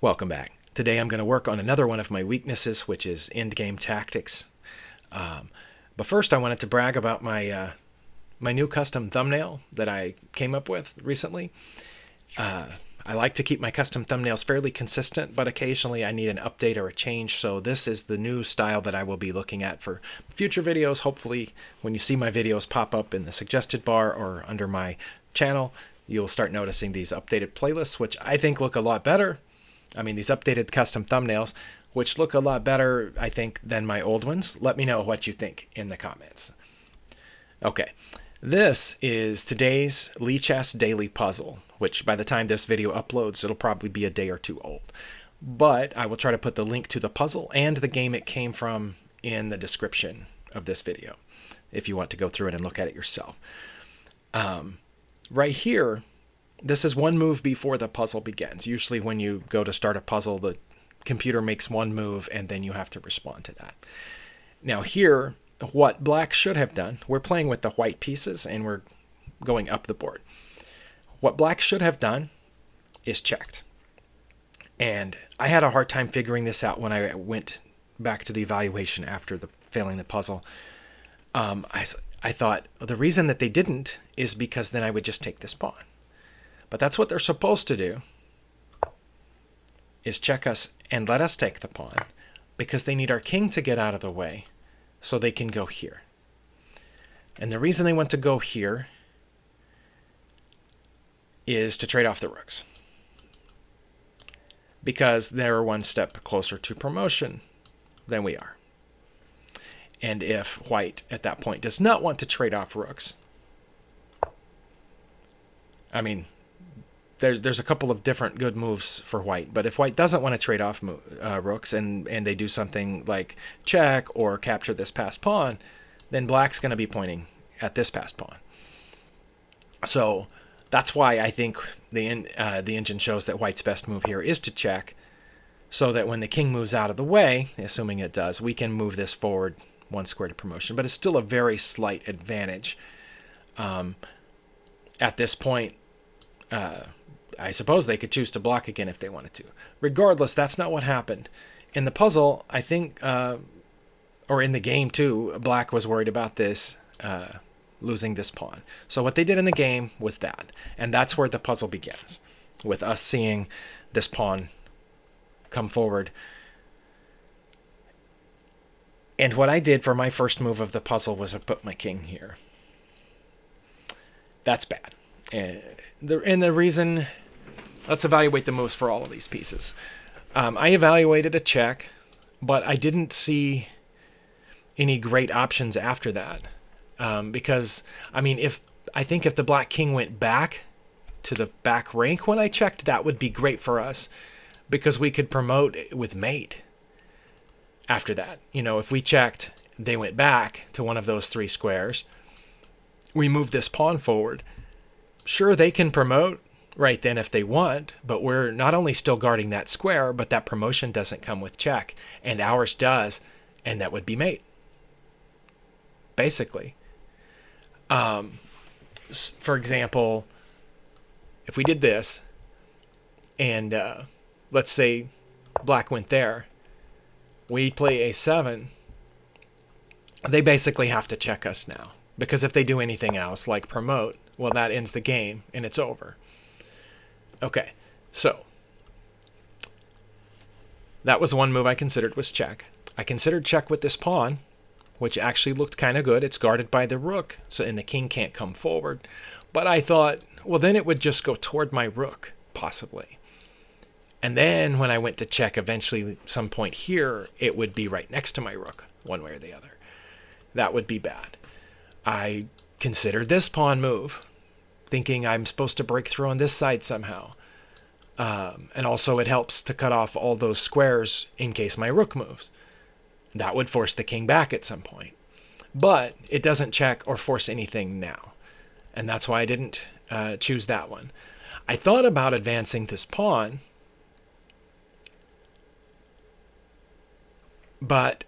Welcome back. Today I'm going to work on another one of my weaknesses, which is endgame tactics. But first I wanted to brag about my new custom thumbnail that I came up with recently. I like to keep my custom thumbnails fairly consistent, but occasionally I need an update or a change, so this is the new style that I will be looking at for future videos. Hopefully when you see my videos pop up in the suggested bar or under my channel, you'll start noticing these updated playlists, which I think look a lot better. I mean, these updated custom thumbnails, which look a lot better, I think, than my old ones. Let me know what you think in the comments. Okay, this is today's Lichess Daily Puzzle, which by the time this video uploads, it'll probably be a day or two old. But I will try to put the link to the puzzle and the game it came from in the description of this video, if you want to go through it and look at it yourself. Right here, this is one move before the puzzle begins. Usually when you go to start a puzzle, the computer makes one move and then you have to respond to that. Now here, what black should have done, we're playing with the white pieces and we're going up the board. What black should have done is checked. And I had a hard time figuring this out when I went back to the evaluation after failing the puzzle. I thought the reason that they didn't is because then I would just take this pawn. But that's what they're supposed to do, is check us and let us take the pawn, because they need our king to get out of the way so they can go here. And the reason they want to go here is to trade off the rooks, because they're one step closer to promotion than we are. And if white at that point does not want to trade off rooks, I mean, there's a couple of different good moves for white, but if white doesn't want to trade off rooks and they do something like check or capture this passed pawn, then black's going to be pointing at this passed pawn. So that's why I think the engine shows that white's best move here is to check, so that when the king moves out of the way, assuming it does, we can move this forward one square to promotion. But it's still a very slight advantage. At this point, I suppose they could choose to block again if they wanted to. Regardless, that's not what happened. In the puzzle, I think, or in the game too, black was worried about this, losing this pawn. So what they did in the game was that. And that's where the puzzle begins, with us seeing this pawn come forward. And what I did for my first move of the puzzle was I put my king here. That's bad. And the reason, let's evaluate the moves for all of these pieces. I evaluated a check, but I didn't see any great options after that. Because, I mean, I think if the black king went back to the back rank when I checked, that would be great for us, because we could promote with mate after that. You know, if we checked, they went back to one of those three squares, we moved this pawn forward. Sure, they can promote right then if they want, but we're not only still guarding that square, but that promotion doesn't come with check, and ours does, and that would be mate, basically. For example, if we did this, and let's say black went there, we play a7, they basically have to check us now, because if they do anything else, like promote, well, that ends the game and it's over. Okay, so that was one move I considered was check. I considered check with this pawn, which actually looked kind of good. It's guarded by the rook, and the king can't come forward. But I thought, well, then it would just go toward my rook, possibly. And then when I went to check, eventually some point here, it would be right next to my rook, one way or the other. That would be bad. I considered this pawn move, thinking I'm supposed to break through on this side somehow. And also it helps to cut off all those squares in case my rook moves. That would force the king back at some point. But it doesn't check or force anything now. And that's why I didn't choose that one. I thought about advancing this pawn, but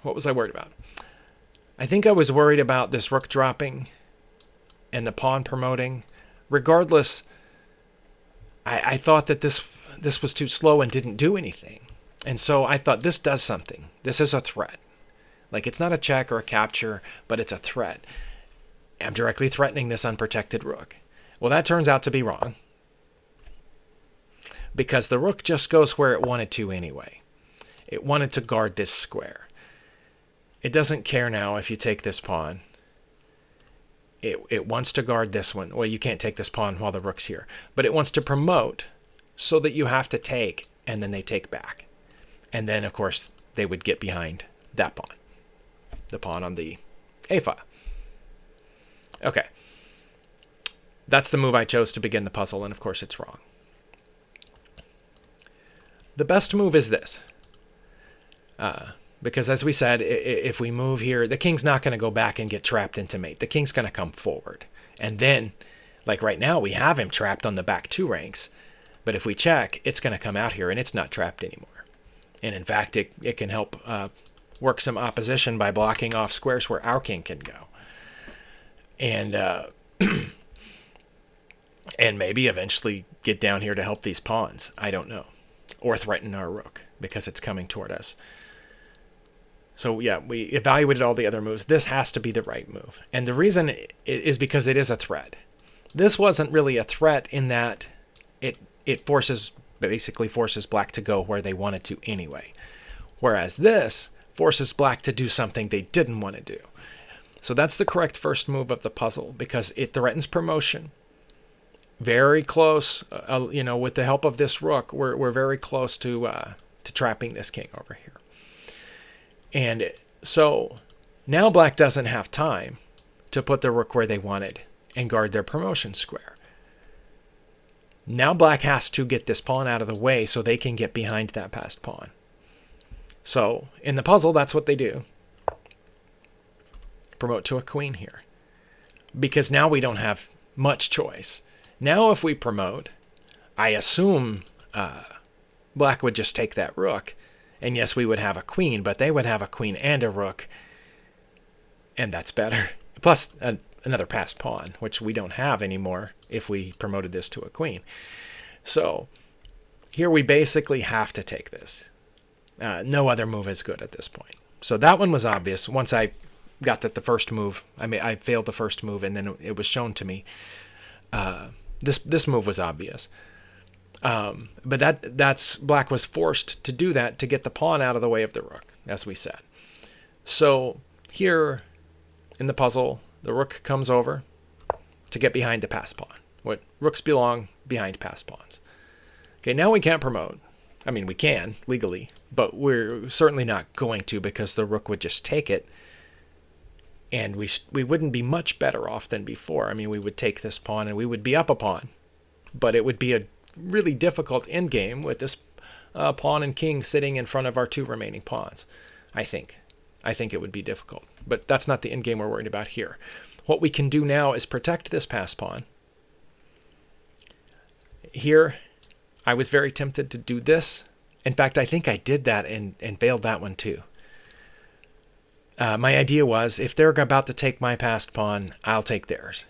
what was I worried about? I think I was worried about this rook dropping and the pawn promoting. Regardless, I thought that this was too slow and didn't do anything. And so I thought, this does something. This is a threat. Like, it's not a check or a capture, but it's a threat. I'm directly threatening this unprotected rook. Well, that turns out to be wrong, because the rook just goes where it wanted to anyway. It wanted to guard this square. It doesn't care now if you take this pawn. It wants to guard this one. Well, you can't take this pawn while the rook's here. But it wants to promote so that you have to take, and then they take back. And then, of course, they would get behind that pawn. The pawn on the a file. Okay. That's the move I chose to begin the puzzle, and of course it's wrong. The best move is this. Because as we said, if we move here, the king's not going to go back and get trapped into mate. The king's going to come forward. And then, like right now, we have him trapped on the back 2 ranks. But if we check, it's going to come out here, and it's not trapped anymore. And in fact, it can help work some opposition by blocking off squares where our king can go. And and maybe eventually get down here to help these pawns. I don't know. Or threaten our rook, because it's coming toward us. So yeah, we evaluated all the other moves. This has to be the right move. And the reason is because it is a threat. This wasn't really a threat in that it basically forces black to go where they wanted to anyway. Whereas this forces black to do something they didn't want to do. So that's the correct first move of the puzzle, because it threatens promotion. Very close, with the help of this rook, we're very close to trapping this king over here. And so now black doesn't have time to put the rook where they wanted and guard their promotion square. Now black has to get this pawn out of the way so they can get behind that passed pawn. So in the puzzle, that's what they do. Promote to a queen here. Because now we don't have much choice. Now if we promote, I assume black would just take that rook. And yes, we would have a queen, but they would have a queen and a rook. And that's better. Plus another passed pawn, which we don't have anymore if we promoted this to a queen. So here we basically have to take this. No other move is good at this point. So that one was obvious. Once I got that the first move, I failed the first move, and then it was shown to me. This move was obvious. But that's black was forced to do that to get the pawn out of the way of the rook, as we said. So here in the puzzle, the rook comes over to get behind the passed pawn. What rooks belong behind passed pawns. Okay, now we can't promote. I mean, we can legally, but we're certainly not going to, because the rook would just take it, and we wouldn't be much better off than before. I mean, we would take this pawn and we would be up a pawn, but it would be a really difficult endgame with this pawn and king sitting in front of our 2 remaining pawns. I think it would be difficult, but that's not the endgame we're worried about here. What we can do now is protect this passed pawn. Here, I was very tempted to do this. In fact, I think I did that and failed that one too. My idea was, if they're about to take my passed pawn, I'll take theirs.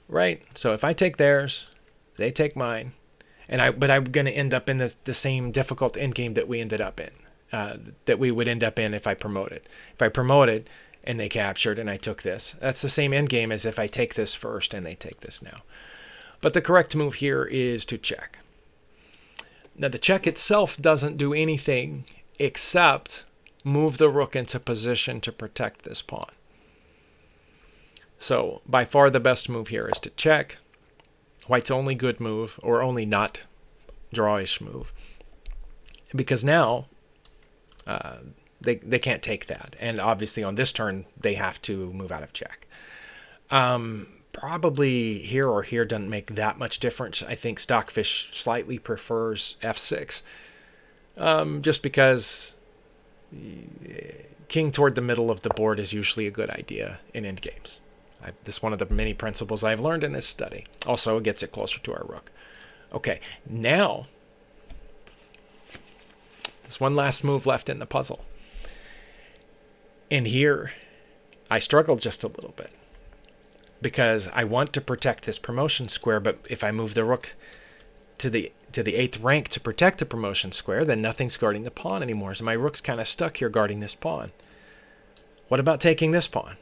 Right? So if I take theirs, they take mine, but I'm going to end up in the same difficult endgame that we ended up in, that we would end up in if I promoted. If I promoted and they captured and I took this, that's the same endgame as if I take this first and they take this now. But the correct move here is to check. Now the check itself doesn't do anything except move the rook into position to protect this pawn. So by far the best move here is to check. White's only good move, or only not drawish move, because now they can't take that, and obviously on this turn they have to move out of check. Probably here or here doesn't make that much difference. I think Stockfish slightly prefers f6, just because king toward the middle of the board is usually a good idea in endgames. This is one of the many principles I've learned in this study. Also, it gets it closer to our rook. Okay, now there's one last move left in the puzzle. And here, I struggled just a little bit, because I want to protect this promotion square, but if I move the rook to the 8th rank to protect the promotion square, then nothing's guarding the pawn anymore. So my rook's kind of stuck here guarding this pawn. What about taking this pawn?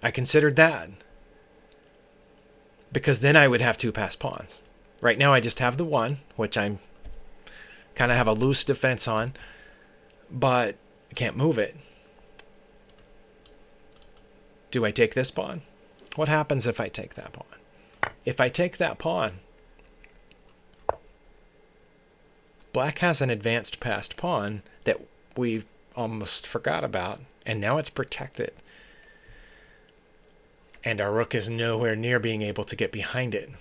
I considered that, because then I would have 2 passed pawns. Right now I just have the 1, which I'm kind of have a loose defense on, but I can't move it. Do I take this pawn? What happens if I take that pawn? If I take that pawn, black has an advanced passed pawn that we almost forgot about, and now it's protected. And our rook is nowhere near being able to get behind it.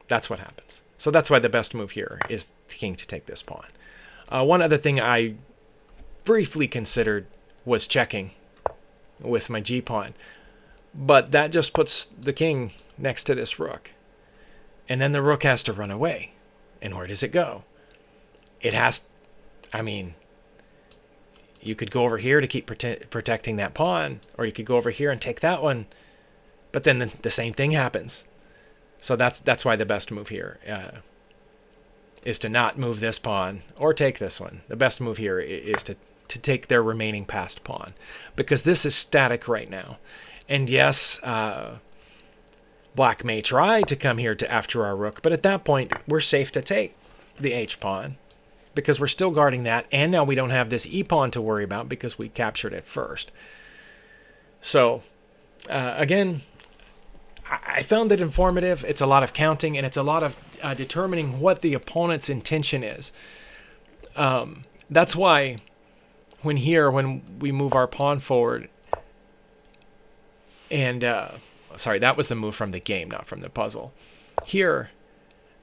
That's what happens. So that's why the best move here is the king to take this pawn. One other thing I briefly considered was checking with my g-pawn. But that just puts the king next to this rook. And then the rook has to run away. And where does it go? It has, I mean, you could go over here to keep protecting that pawn, or you could go over here and take that one. But then the same thing happens. So that's why the best move here is to not move this pawn or take this one. The best move here is to take their remaining passed pawn, because this is static right now. And yes, black may try to come here to after our rook, but at that point we're safe to take the h-pawn, because we're still guarding that, and now we don't have this e-pawn to worry about because we captured it first. So again, I found it informative. It's a lot of counting, and it's a lot of determining what the opponent's intention is. That's why when we move our pawn forward, and sorry, that was the move from the game, not from the puzzle. Here,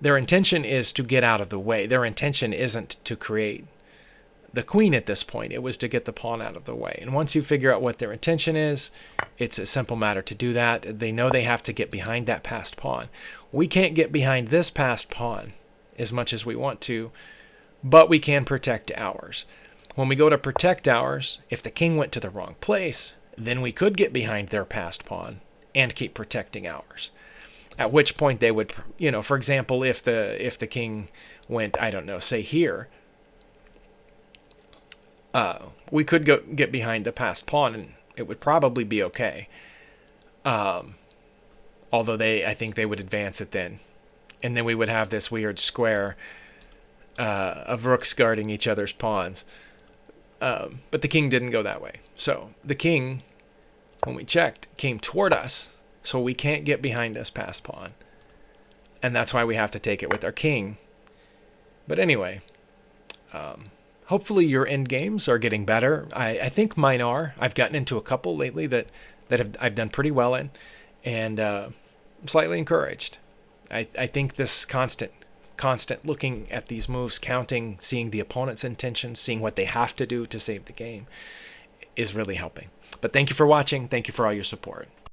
their intention is to get out of the way. Their intention isn't to create the queen at this point. It was to get the pawn out of the way. And once you figure out what their intention is, it's a simple matter to do that. They know they have to get behind that passed pawn. We can't get behind this passed pawn as much as we want to, but we can protect ours. When we go to protect ours, if the king went to the wrong place, then we could get behind their passed pawn and keep protecting ours. At which point they would, you know, for example, if the king went, I don't know, say here, we could get behind the passed pawn, and it would probably be okay. Although I think they would advance it then, and then we would have this weird square of rooks guarding each other's pawns. But the king didn't go that way. So the king, when we checked, came toward us, so we can't get behind this passed pawn, and that's why we have to take it with our king. But anyway, hopefully your end games are getting better. I think mine are. I've gotten into a couple lately that I've done pretty well in, and I'm slightly encouraged. I think this constant looking at these moves, counting, seeing the opponent's intentions, seeing what they have to do to save the game is really helping. But thank you for watching. Thank you for all your support.